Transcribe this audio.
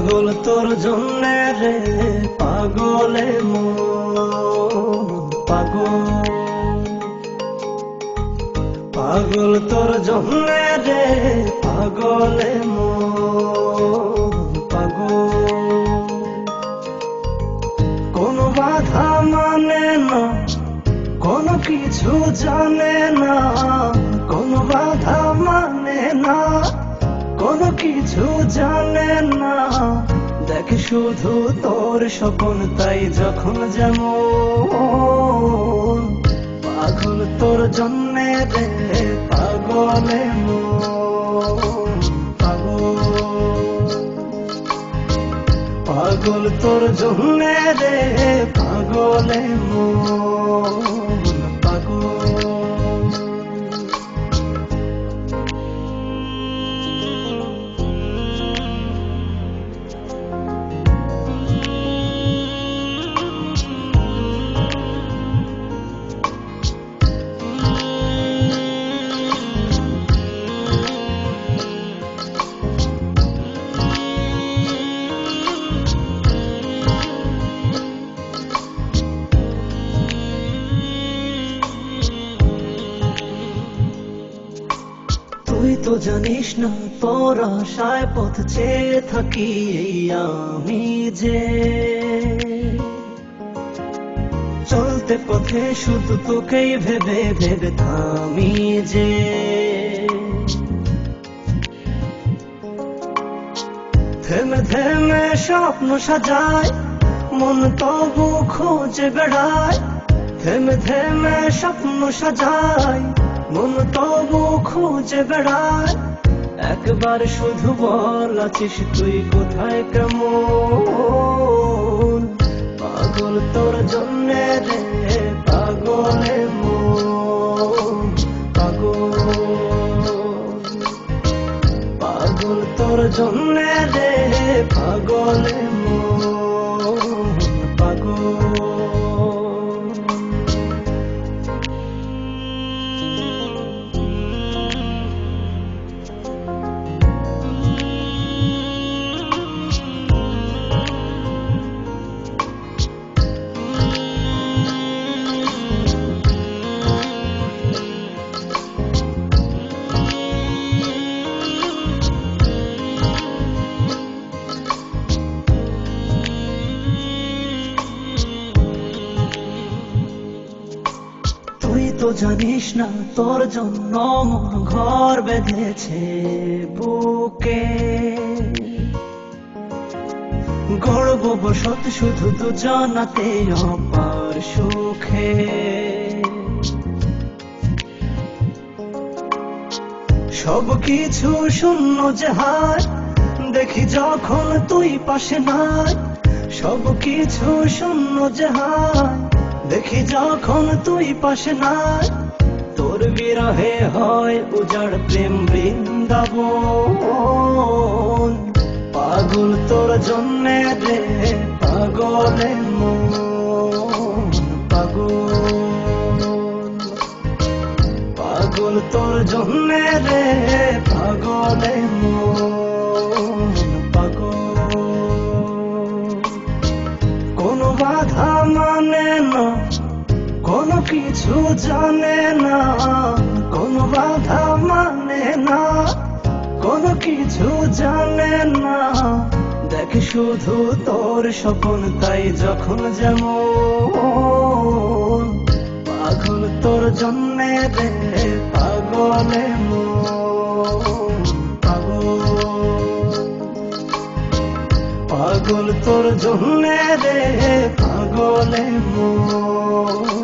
পাগল তোর জন্যে রে পাগলে মন পাগল পাগল তোর জন্যে রে পাগলে মন পাগল কোনো বাধা মানে না কোনো কিছু জানে না কোনো বাধা মানে না কোনো কিছু জানে না দেখ শুধু তোর স্বপ্ন তাই যখন যেমন পাগল তোর জন্যে রে পাগলে মন পাগল পাগল তোর জন্যে রে পাগলে মন পাগল তুই তো জানিস না তোর আশায় পথ চেয়ে থাকি এই আমি যে চলতে পথে শুধু তোকেই ভেবে ভেবে থামি যে থেমে থেমে স্বপ্ন সাজায় মন তবু খোঁজে বেড়ায় থেমে থেমে স্বপ্ন সাজায় মন তবু খুঁজে বেড়ায় একবার শুধু বল আছিস তুই কোথায় কেমন পাগল তোর জন্যে রে পাগলে মন পাগল পাগল তোর জন্যে রে পাগলে মন পাগল তুই তো জানিস না তোর জন্য মন ঘর বেঁধেছে বুকে গর্ব বসত শুধু দুজনাতে অপার সুখে সব কিছু শূন্য যে হায় দেখি যখন তুই পাশে নাই সব কিছু শূন্য যে হায় দেখি যখন তুই পাশে নাই তোর বিরহে হয় উজাড় প্রেম বৃন্দাবন পাগল তোর জন্যে রে পাগলে মন পাগল পাগল তোর জন্যে রে পাগলে মন পাগল কোনো বাধা মানে না কোনো কিছু জানে না কোনো বাধা মানে না কোনো কিছু জানে না দেখ শুধু তোর স্বপ্ন তাই যখন যেমন পাগল তোর জন্যে রে পাগলে মন পাগল পাগল তোর জন্যে রে পাগলে মন